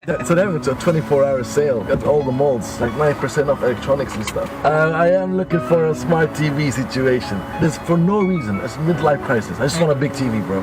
To them, it's a 24-hour sale at all the malls, like 9% off electronics and stuff. I am looking for a smart TV situation. This for no reason. It's a midlife crisis. I just want a big TV, bro.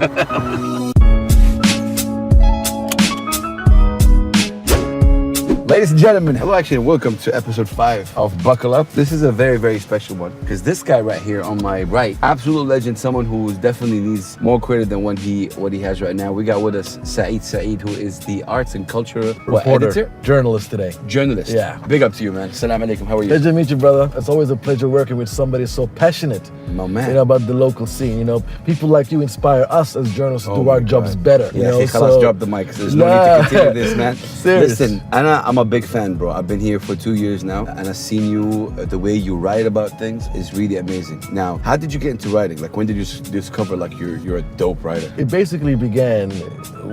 Ladies and gentlemen, hello actually and welcome to episode 5 of Buckle Up. This is a very, very special one because this guy right here on my right, absolute legend, someone who definitely needs more credit than what he has right now. We got with us Saeed Saeed, who is the arts and culture reporter, editor? Journalist today. Journalist. Yeah. Big up to you, man. Assalamu alaikum. How are you? Pleasure to meet you, brother. It's always a pleasure working with somebody so passionate, my man, you know, about the local scene. You know, people like you inspire us as journalists to do our jobs better. Yeah, you know, so drop the mic. There's no need to continue this, man. Serious. Listen, I'm a big fan, bro. I've been here for 2 years now, and I've seen you. The way you write about things is really amazing. Now, how did you get into writing? Like, when did you discover like you're a dope writer? It basically began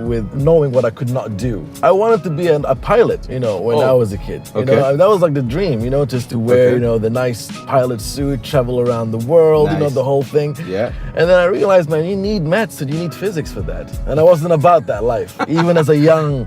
with knowing what I could not do. I wanted to be a pilot, you know, when I was a kid. You know, that was like the dream, you know, just to wear, you know, the nice pilot suit, travel around the world, you know, the whole thing. Yeah. And then I realized, man, you need maths and you need physics for that. And I wasn't about that life. Even as a young,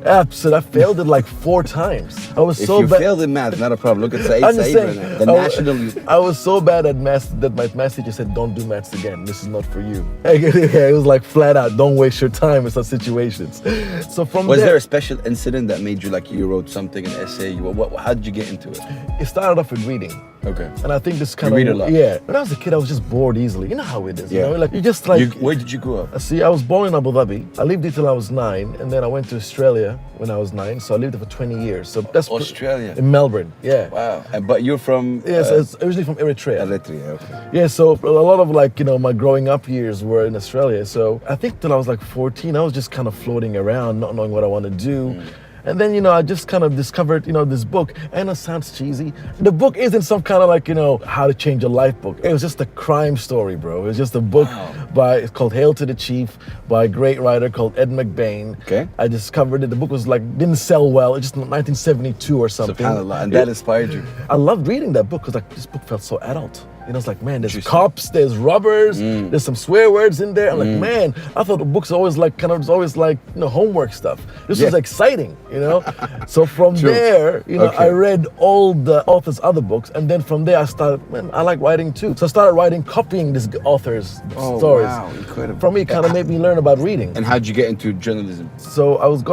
absolutely. I failed it like 4 times. I was so bad. If you failed in math, not a problem. Look at Saeed Saeed right now. The national. I was so bad at maths that my math teacher said, "Don't do maths again. This is not for you." It was like flat out, don't waste your time in such situations. So was there a special incident that made you like you wrote something, an essay? How did you get into it? It started off with reading. Okay. And I think this kind of read a lot. Yeah. When I was a kid, I was just bored easily. You know how it is. Yeah. You know, like you just like. Where did you grow up? See, I was born in Abu Dhabi. I lived there till I was 9, and then I went to Australia when I was 9. So I lived there for 20 years. So that's Australia. In Melbourne. Yeah. Wow. But you're from? Yes, it's originally from Eritrea. Eritrea. Okay. Yeah. So a lot of like, you know, my growing up years were in Australia. So I think till I was like 14, I was just kind of floating around, not knowing what I want to do. And then, you know, I just kind of discovered, you know, this book. And it sounds cheesy. The book isn't some kind of like, you know, how to change your life book. It was just a crime story, bro. It was just a book it's called Hail to the Chief by a great writer called Ed McBain. Okay. I discovered it. The book was like, didn't sell well. It's just 1972 or something. SubhanAllah. And that inspired you. I loved reading that book because like this book felt so adult. You know, it's like, man, there's cops, there's robbers, there's some swear words in there. I'm like, man, I thought the books always like, you know, homework stuff. This was exciting, you know? So from there, you know, I read all the author's other books. And then from there, I started, man, I like writing too. So I started copying this author's stories. Wow, incredible. For me, it kind of made me learn about reading. And how'd you get into journalism? So I was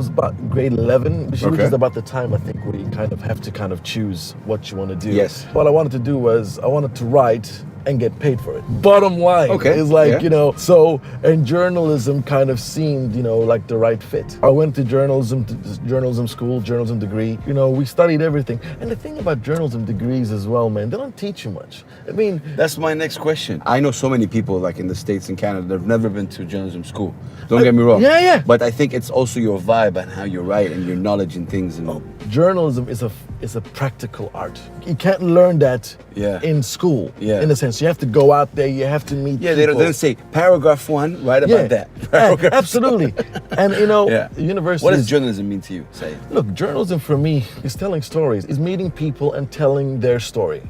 about grade 11, which is about the time I think where you kind of have to kind of choose what you want to do. Yes. What I wanted to do was I wanted to write and get paid for it. Bottom line is like, you know, so, and journalism kind of seemed, you know, like the right fit. I went to journalism school, journalism degree. You know, we studied everything. And the thing about journalism degrees as well, man, they don't teach you much. I mean, that's my next question. I know so many people like in the States and Canada that have never been to journalism school. Don't get me wrong. Yeah. But I think it's also your vibe and how you write and your knowledge and things. And journalism is a practical art. You can't learn that in school. Yeah. In a sense, you have to go out there. You have to meet. Yeah, people. They don't say paragraph 1. Write about that. Absolutely. And you know, university. What does journalism mean to you? Say. Look, journalism for me is telling stories. Is meeting people and telling their story.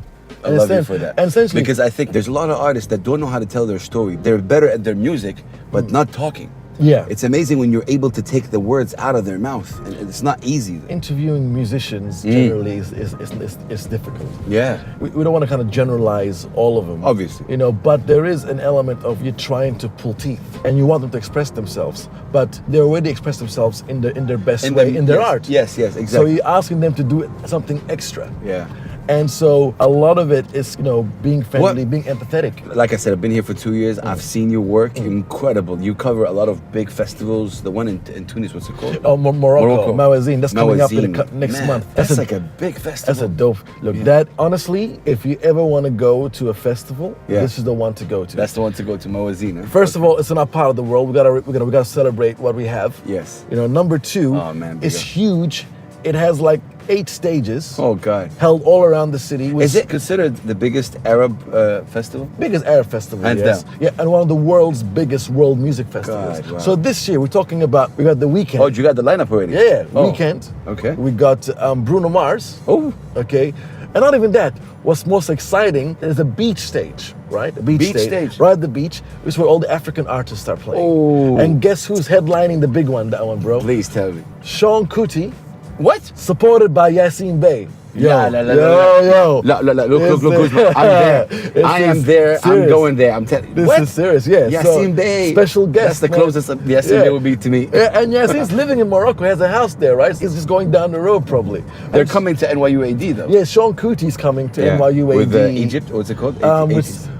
I love you for that. And essentially, because I think there's a lot of artists that don't know how to tell their story. They're better at their music, but not talking. Yeah. It's amazing when you're able to take the words out of their mouth, and it's not easy. Interviewing musicians generally is difficult. Yeah. We don't want to kind of generalize all of them. Obviously. You know, but there is an element of you trying to pull teeth, and you want them to express themselves, but they already express themselves in their best way, in their art. Yes, exactly. So you're asking them to do something extra. Yeah. And so a lot of it is, you know, being friendly, being empathetic. Like I said, I've been here for 2 years. I've seen your work. Incredible. You cover a lot of big festivals. The one in Tunis, what's it called? Oh, Morocco. Mawazine. That's coming up in next month. That's like a big festival. That's a dope. Look, that honestly, if you ever want to go to a festival, this is the one to go to. That's the one to go to, Mawazine. First of all, it's in our part of the world. We gotta celebrate what we have. Yes. You know, number 2 is huge. It has like 8 stages. Oh God! Held all around the city. Is it considered the biggest Arab festival? Biggest Arab festival, Hands yes. down. Yeah, and one of the world's biggest world music festivals. God, wow. So this year we're talking about, we got the Weekend. Oh, you got the lineup already? Yeah, Weekend. Okay. We got Bruno Mars. Oh. Okay. And not even that, what's most exciting is the beach stage, right? The beach stage. Right at the beach, which is where all the African artists are playing. Oh. And guess who's headlining the big one, that one, bro? Please tell me. Sean Kuti, What? supported by Yassine Bey. Yo, Look, Guzman. I'm there. I am there. I'm serious. going there. I'm telling you. This is serious, yeah. Yassine Bey. Special guest. That's the man. closest Yassine Bey will be to me. Yeah, and Yassine's living in Morocco, has a house there, right? He's just going down the road probably. They're coming to NYUAD though. Yeah, Sean Kuti's coming to NYUAD. With Egypt, what's it called?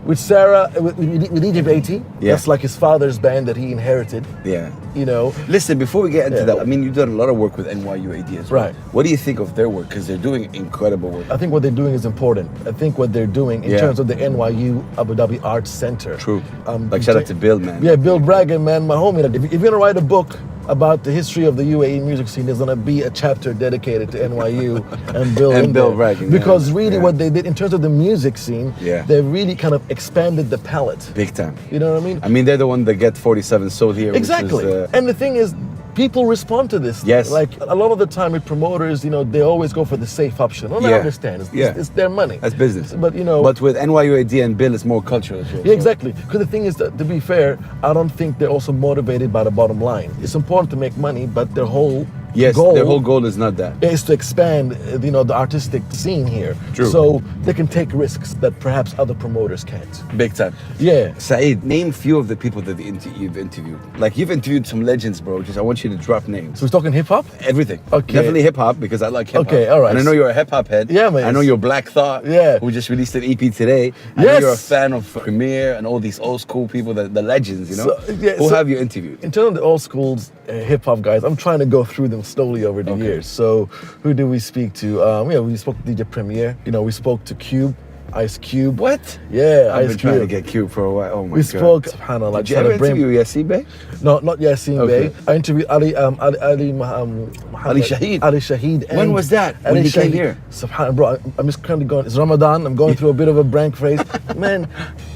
With Sarah, with Egypt 80. Yeah. That's like his father's band that he inherited. Yeah. You know. Listen, before we get into that, I mean, you've done a lot of work with NYUAD as well. Right. What do you think of their work? Because they're doing incredible work. I think what they're doing is important. I think what they're doing in terms of the NYU Abu Dhabi Arts Center. True. Like shout out to Bill, man. Yeah, Bill Bragg, man, my homie. If you're gonna write a book about the history of the UAE music scene, there's gonna be a chapter dedicated to NYU and Bill and in Bill there. Bragg. Because really what they did in terms of the music scene, they really kind of expanded the palette. Big time. You know what I mean? I mean, they're the one that get 47 sold here. Exactly. And the thing is, people respond to this. Yes. Like a lot of the time with promoters, you know, they always go for the safe option. And I understand. It's their money. That's business. But you know. But with NYUAD and Bill, it's more cultural. Yeah, exactly. Because the thing is that, to be fair, I don't think they're also motivated by the bottom line. It's important to make money, but their whole goal, their whole goal is not that. Is to expand, you know, the artistic scene here. True. So they can take risks that perhaps other promoters can't. Big time. Yeah. Saeed, name few of the people that you've interviewed. Like you've interviewed some legends, bro. Just I want you to drop names. So we're talking hip hop? Everything. Okay. Definitely hip hop because I like hip hop. Okay, all right. And I know you're a hip hop head. Yeah, man. I know you're Black Thought. Yeah. Who just released an EP today. I know you're a fan of Premier and all these old school people, the legends, you know. Who have you interviewed? In terms of the old schools hip hop guys, I'm trying to go through them slowly over the years. So who did we speak to? We spoke to DJ Premier. You know, we spoke to Cube. Ice Cube. What? Yeah, I've Ice been trying to Cube. get Cube for a while. Oh my god. We spoke, subhanAllah. Did you ever interview Yassine Bey? No, not Yassine Bey. I interviewed Ali Shaheed. Ali Shaheed. When was that? When you came here? Subhanallah, bro. I'm just kind of going. It's Ramadan. I'm going through a bit of a blank phase. Man,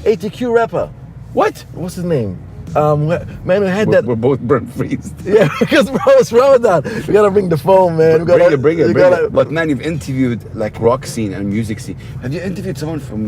ATQ rapper. What? What's his name? Man, who had that. We're both burnt freezed. Yeah, because bro, it's Ramadan. We gotta bring the phone, man. We gotta, bring it. But man, you've interviewed like rock scene and music scene. Have you interviewed someone from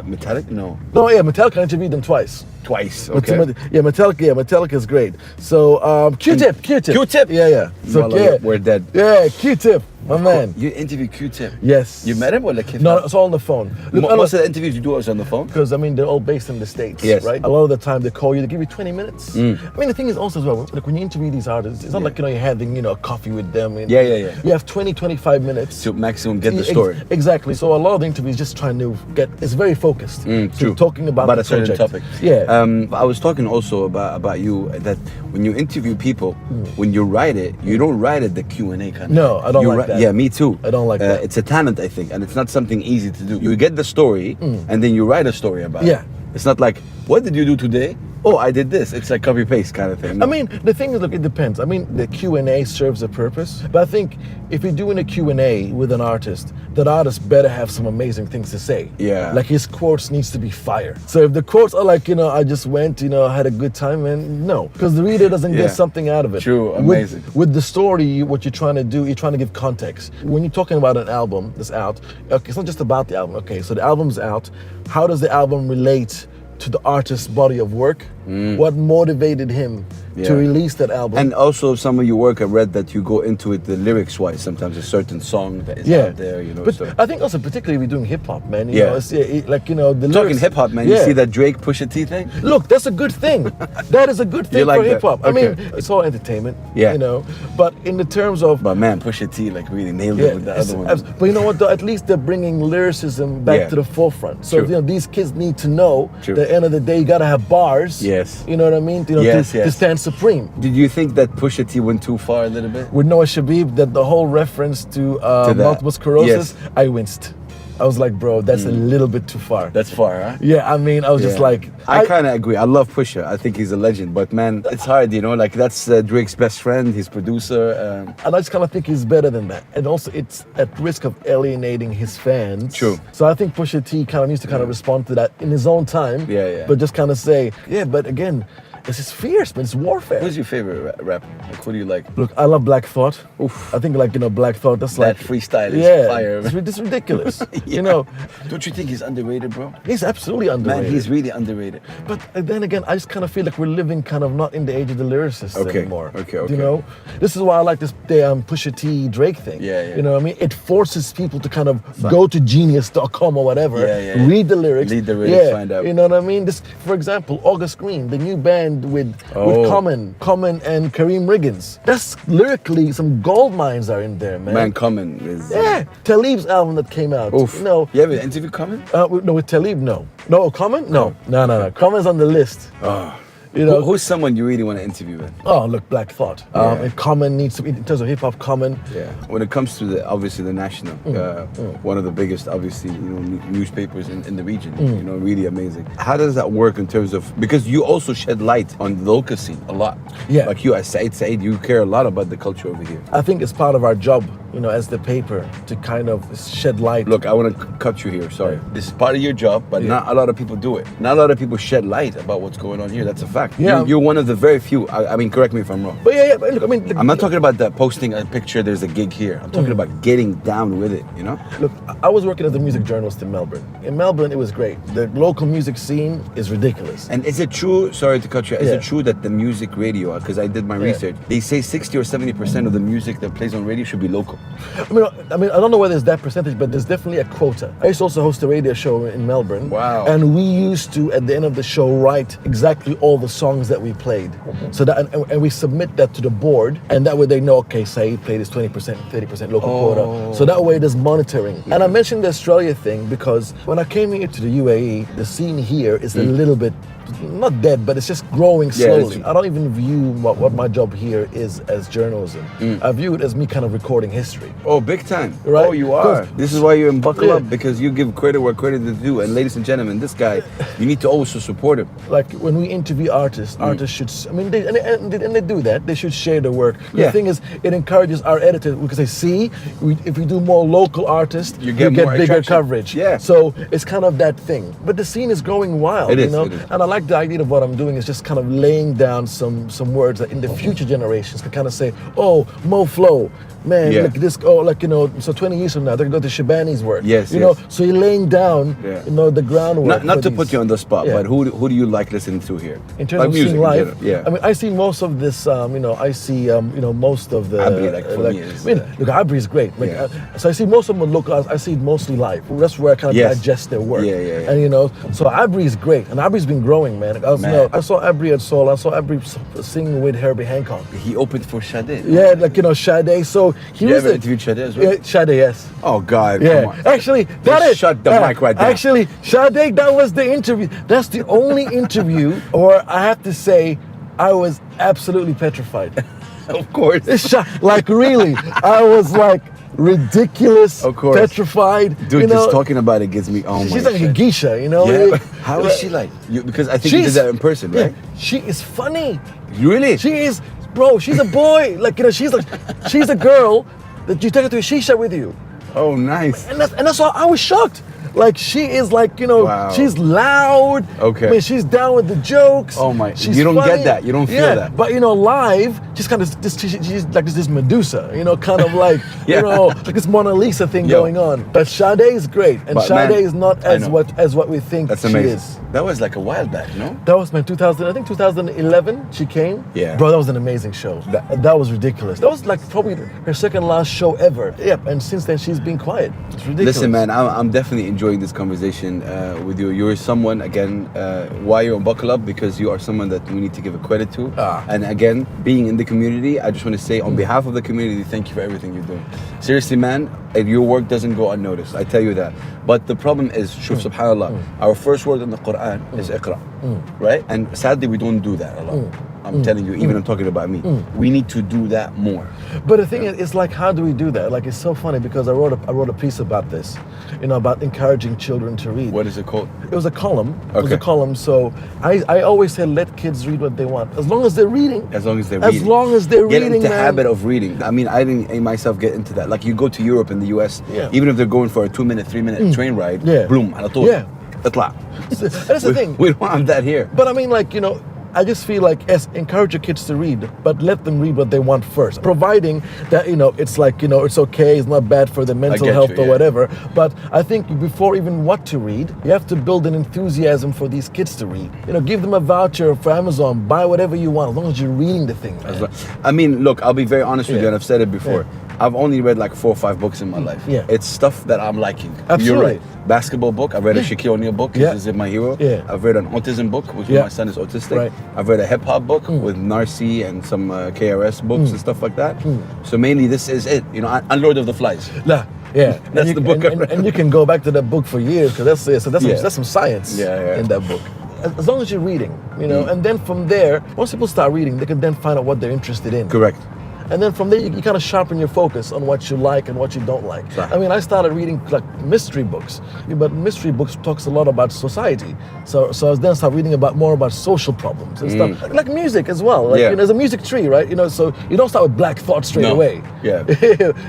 Metallic? No. No, yeah, Metallica. I interviewed them twice. Okay. Metallica is great. So Q-Tip. Yeah. So well, we're dead. Yeah, Q-Tip. My man. You interviewed Q-Tip? Yes. You met him or like? No, it's all on the phone. Look, most of the interviews you do is on the phone? Because, I mean, they're all based in the States, right? A lot of the time they call you, they give you 20 minutes. I mean, the thing is also as well, like when you interview these artists, it's not like, you know, you're having, you know, a coffee with them. And Yeah. You have 20, 25 minutes. To maximum get the story. Exactly. So a lot of the interviews just trying to it's very focused. True. Talking about a certain topic. Yeah. I was talking also about you, that when you interview people, when you write it, you don't write it the Q&A kind of No, I don't like that. Yeah, me too. I don't like that. It's a talent, I think, and it's not something easy to do. You get the story, and then you write a story about it. It's not like, what did you do today? Oh, I did this. It's like copy paste kind of thing. No. I mean, the thing is, look, it depends. I mean, the Q&A serves a purpose, but I think if you're doing a Q&A with an artist, that artist better have some amazing things to say. Yeah. Like his quotes needs to be fire. So if the quotes are like, you know, I just went, you know, I had a good time, man, no, because the reader doesn't get something out of it. True, amazing. With the story, what you're trying to do, you're trying to give context. When you're talking about an album that's out, okay, it's not just about the album. Okay, so the album's out. How does the album relate to the artist's body of work? What motivated him to release that album? And also some of your work, I read that you go into it the lyrics wise. Sometimes a certain song that is out there, you know. But so. I think also particularly we're doing hip hop, man. You know, it's, like, you know, the talking lyrics, hip hop, man. You see that Drake Pusha T thing? Look, that's a good thing. That is a good thing like for hip hop. Okay. I mean, it's all entertainment. You know, but in the terms of. But man, Pusha T like really nailed it with the other one. But you know what? Though, at least they're bringing lyricism back to the forefront. So you know, these kids need to know. At the end of the day, you gotta have bars. Yes. You know what I mean? You know, to stand supreme. Did you think that Pusha T went too far a little bit? With Noah Shabib, that the whole reference to multiple sclerosis, I winced. I was like, bro, that's a little bit too far. That's far, huh? Yeah, I mean, I was just like... I kind of agree. I love Pusha. I think he's a legend. But man, it's hard, you know? Like, that's Drake's best friend, his producer. And I just kind of think he's better than that. And also, it's at risk of alienating his fans. True. So I think Pusha T kind of needs to kind of respond to that in his own time. Yeah. But just kind of say, but again... It's just fierce, man. It's warfare. Who's your favorite rapper? Like, who do you like? Look, I love Black Thought. Oof. I think like, Black Thought, that's That like... freestyle is yeah, fire. it's ridiculous. Yeah. Don't you think he's underrated, bro? He's absolutely underrated. Man, he's really underrated. But then again, I just kind of feel like we're living kind of not in the age of the lyricists anymore. Okay. You know? This is why I like this Pusha T Drake thing. Yeah. You know what I mean? It forces people to kind of go to genius.com or whatever, read the lyrics. Read the lyrics, find out. You know what I mean? This, for example, August Green, the new band with Common and Kareem Riggins. That's lyrically, some gold mines are in there, man. Man, Common is... Yeah. Talib's album that came out. Oof. You know, You have an interview Common? no, with Talib, no. No, Common? No. No. Common's on the list. You know, Who's someone you really want to interview, man? oh, look, Black Thought. Yeah. And Common needs to be, in terms of hip hop, Common. Yeah. When it comes to obviously the National, one of the biggest, obviously, newspapers in the region. Really amazing. How does that work in terms of, because you also shed light on the local scene a lot. Yeah. Like you as Saeed Saeed, you care a lot about the culture over here. I think it's part of our job, as the paper, to kind of shed light. Look, I want to cut you here. Sorry. This is part of your job, but not a lot of people do it. Not a lot of people shed light about what's going on here. That's a fact. Yeah. You're one of the very few. I mean, correct me if I'm wrong. But but look, I mean... I'm not talking about that posting a picture, there's a gig here. I'm talking about getting down with it, Look, I was working as a music journalist in Melbourne. In Melbourne, it was great. The local music scene is ridiculous. And is it true, sorry to cut you, is Yeah. it true that the music radio, because I did my research, they say 60 or 70% of the music that plays on radio should be local? I mean, I don't know whether it's that percentage, but there's definitely a quota. I used to also host a radio show in Melbourne. Wow. And we used to, at the end of the show, write exactly all the songs that we played. So that, and we submit that to the board, and that way they know, okay, Saeed played his 20%, 30% local quota. So that way there's monitoring. And I mentioned the Australia thing because when I came here to the UAE, the scene here is a little bit, not dead, but it's just growing slowly. I don't even view what my job here is as journalism. I view it as me kind of recording history. Oh, big time. Right? Oh, you are. This is why you're in Buckle Yeah. Up, because you give credit where credit is due. And ladies and gentlemen, this guy, you need to always support him. Like when we interview artists, artists should, they do that, they should share their work. Yeah. The thing is, it encourages our editor, because they see, if we do more local artists, You get more bigger attraction. coverage. Yeah. So it's kind of that thing. But the scene is growing wild, It is, you know? it is. And I like the idea of what I'm doing is just kind of laying down some words that in the future generations can kind of say, oh, Mo Flow, man, Yeah. look this, so 20 years from now, they're going to go to Shabani's work. Yes, you yes. know, so you're laying down, the groundwork. Not for to these- put you on the spot, Yeah. but who do you like listening to here? In terms Like of music seeing in live, general, yeah. I mean, I see most of this. I see, most of the. Abri, like, for me, is, look, Abri is great. Like, Yeah. so I see most of them local. I see it mostly live. That's where I kind of Yes. digest their work. Yeah. And so Abri is great, and Abri's been growing, man. I saw Abri at Soul. I saw Abri sing with Herbie Hancock. He opened for Sade. Yeah, Sade. So he You was ever interviewed Sade as well? Yeah, Sade, yes. Oh, God, Yeah, come on. actually, that Just is. shut the mic right there. Actually, Sade, that was the interview. That's the only interview, or I have to say, I was absolutely petrified. Of course. Like really, I was like ridiculous, Of course. petrified. Dude, just talking about it gets me, oh my She's like a shit. geisha, Yeah, but how is she like? Because I think you did that in person, right? She is funny. Really? She is, bro. She's a boy. She's a girl that you take her to a shisha with you. Oh, nice. And that's why I was shocked. Like she is like, Wow. she's loud. Okay. I mean, she's down with the jokes. Oh my, She's you don't funny. get that. You don't feel that. But live, she's kind of she's like this Medusa, kind of like Yeah. like this Mona Lisa thing Yo. going on. But Sade is great, and But Sade man, is not I as know. what we think That's she amazing. is. That was like a while back, no? That was my 2011 she came. Yeah. Bro, that was an amazing show. That was ridiculous. That was like probably her second last show ever. Yep, and since then she's been quiet. It's ridiculous. Listen, man, I'm definitely enjoying this conversation with you. You're someone, again, why you're on Buckle Up, because you are someone that we need to give a credit to. And again, being in the community, I just want to say on behalf of the community, thank you for everything you're doing. Seriously, man, your work doesn't go unnoticed. I tell you that. But the problem is, shuf, subhanAllah, our first word in the Quran is iqra, right? And sadly, we don't do that a lot. I'm telling you, even I'm talking about me. We need to do that more. But the thing is, it's like, how do we do that? Like, it's so funny because I wrote a piece about this, about encouraging children to read. What is it called? It was a column. It was Okay. a column. So I always say, let kids read what they want, as long as they're reading. As long as they're reading. As long as they're Get reading, into man. habit of reading. I mean, I didn't myself get into that. Like you go to Europe and the US, Yeah. even if they're going for a 2-minute, 3-minute train ride, Yeah. boom, على طول. Yeah. اطلع. That's the thing. We don't have that here. But I mean, like, I just feel like, yes, encourage your kids to read, but let them read what they want first. Providing that, it's like, it's okay, it's not bad for their mental health or whatever. But I think before even what to read, you have to build an enthusiasm for these kids to read. Give them a voucher for Amazon, buy whatever you want, as long as you're reading the thing. I mean, look, I'll be very honest with you, and I've said it before. I've only read like 4 or 5 books in my life. Yeah. It's stuff that I'm liking. Absolutely. You're right. Basketball book. I've read a Shaquille O'Neal book. This is my hero. Yeah. I've read an autism book, which my son is autistic. Right. I've read a hip hop book with Narcy and some KRS books and stuff like that. So mainly this is it. And Lord of the Flies. Nah. Yeah, That's the book. And you can go back to that book for years because that's some science in that book. As long as you're reading, and then from there, once people start reading, they can then find out what they're interested in. Correct. And then from there, you kind of sharpen your focus on what you like and what you don't like. Right. I mean, I started reading like mystery books, but mystery books talks a lot about society. So I then started reading more about social problems and stuff, like music as well. Like, there's a music tree, right? So you don't start with Black Thought straight away. Yeah.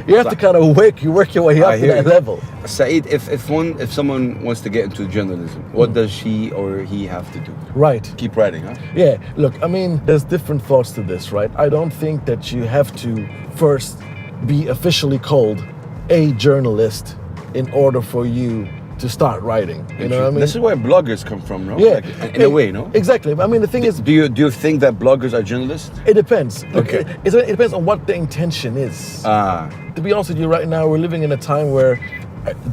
You have to kind of work your way up to that level. Saeed, if someone wants to get into journalism, what does she or he have to do? Right. Keep writing, huh? Yeah. Look, I mean, there's different thoughts to this, right? I don't think that you have to first be officially called a journalist in order for you to start writing. You know what I mean? This is where bloggers come from, no? Yeah. Like, in a way, no? Exactly. I mean, the thing is... Do you think that bloggers are journalists? It depends. Okay. It depends on what the intention is. To be honest with you, right now, we're living in a time where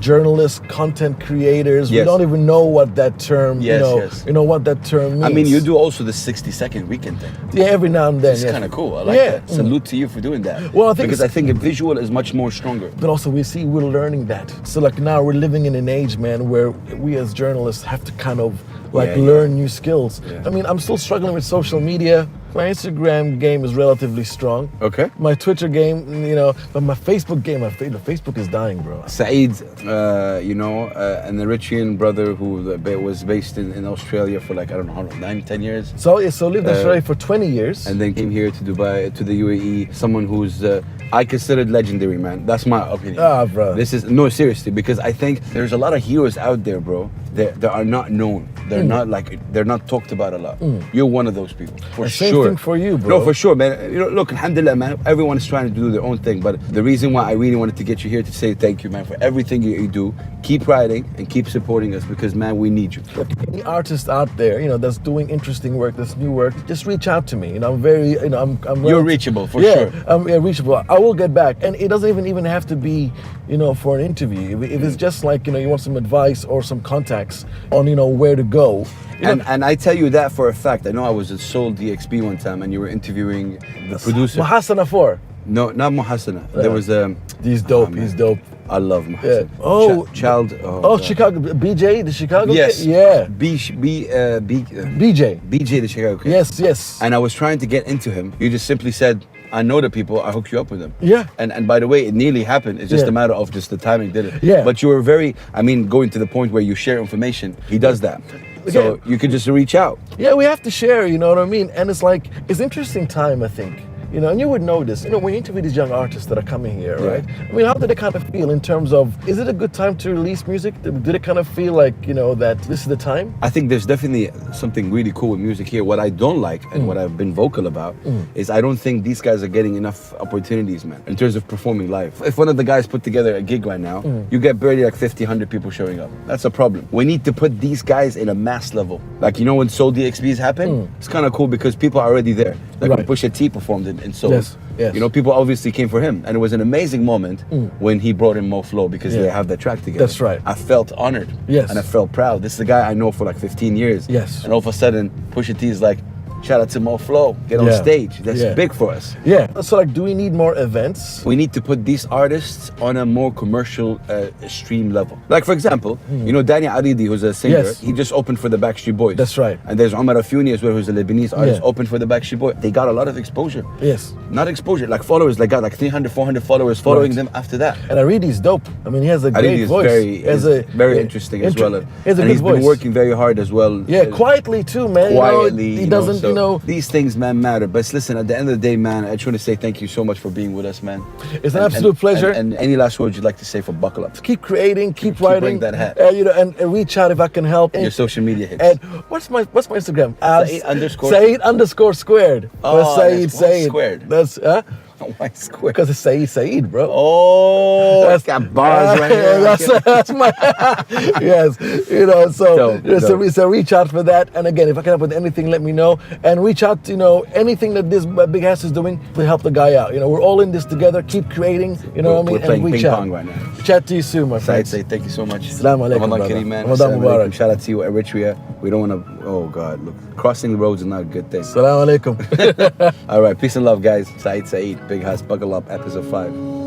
journalists, content creators, we don't even know what that term, what that term means. I mean, you do also the 60-second weekend thing. Yeah, every now and then. It's kind of cool. I like that. Salute to you for doing that. Well, I think a visual is much more stronger. But also we're learning that. So like now we're living in an age, man, where we as journalists have to kind of learn new skills. Yeah. I mean, I'm still struggling with social media. My Instagram game is relatively strong. Okay. My Twitter game, but my Facebook game, Facebook is dying, bro. Saeed, an Eritrean brother who was based in Australia for like, I don't know how long, 9, 10 years. So lived in Australia for 20 years. And then came here to Dubai, to the UAE. Someone who's, I considered legendary, man. That's my opinion. Bro. No, seriously, because I think there's a lot of heroes out there, bro, that are not known. They're they're not talked about a lot. You're one of those people, for sure. Same thing for you, bro. No, for sure, man. Look, alhamdulillah, man. Everyone is trying to do their own thing, but the reason why I really wanted to get you here to say thank you, man, for everything you do. Keep writing and keep supporting us because, man, we need you. Look, any artist out there, that's doing interesting work, that's new work, just reach out to me. I'm very, You're reachable, for sure. I'm reachable. I will get back, and it doesn't even have to be, for an interview. If it's just like, you want some advice or some contacts on, where to go. And I tell you that for a fact. I know I was at Soul DXB one time and you were interviewing the producer. Muhassana 4. No, not Muhassana. There was He's dope. He's dope. I love Muhassana. Yeah. Oh, Chicago. BJ, the Chicago Yes. kid? Yeah. BJ. BJ, the Chicago kid. Yes. And I was trying to get into him. You just simply said, I know the people, I hook you up with them. Yeah. And by the way, it nearly happened. It's just a matter of just the timing did it. Yeah. But you were going to the point where you share information. He does that. So you could just reach out. Yeah, we have to share, you know what I mean? And it's interesting time, I think. And you would know this. When you interview these young artists that are coming here, right? I mean, how do they kind of feel in terms of, is it a good time to release music? Do they kind of feel like, that this is the time? I think there's definitely something really cool with music here. What I don't like and what I've been vocal about is I don't think these guys are getting enough opportunities, man, in terms of performing live. If one of the guys put together a gig right now, you get barely like 50, 100 people showing up. That's a problem. We need to put these guys in a mass level. Like, when Soul DXBs happen, it's kind of cool because people are already there. Like when Pusha T performed in Soul. Yes. People obviously came for him. And it was an amazing moment when he brought in Mo Flow because they have that track together. That's right. I felt honored. Yes. And I felt proud. This is a guy I know for like 15 years. Yes. And all of a sudden, Pusha T is like, shout out to Mo Flow, get on stage. That's big for us. Yeah. So do we need more events? We need to put these artists on a more commercial stream level. Like for example, Danny Aridi, who's a singer, he just opened for the Backstreet Boys. That's right. And there's Omar Afuni as well, who's a Lebanese artist, opened for the Backstreet Boys. They got a lot of exposure. Yes. Not exposure, like followers. They got like 300, 400 followers following them after that. And Aridi's dope. I mean, he has a great voice. Very interesting as well. He has a good he's voice. been working very hard as well. Yeah, quietly too, man. Quietly, he doesn't you know, these things, man, matter. But listen, at the end of the day, man, I just want to say thank you so much for being with us, man. it's an absolute pleasure. And any last words you'd like to say for Buckle Up? Keep creating, keep writing. wearing that hat. You know, and reach out if I can help. Your social media hits. And what's my Instagram? Saeed_Saeed_squared. Oh, Saeed that's why Saeed. squared. That's Why square? because it's Saeed Saeed, bro. Oh, that's got bars right here. That's my yes. You know, so Dope. so reach out for that. And again, if I can help with anything, let me know. And reach out to, you know, anything that this big ass is doing to help the guy out. You know, we're all in this together. Keep creating. You know what I mean? We're playing and reach ping out. pong right now. Chat to you soon, my friend. Saeed, thank you so much. Assalamu alaikum, Ramadan brother. Kareem, man. Ramadan Assalamu Mubarak. alaikum. Shout out to you, Eritrea. We don't want to. Oh God, look, crossing the roads is not a good thing. Assalamu alaikum. All right, peace and love, guys. Saeed Saeed, Big House, Buckle Up, episode 5.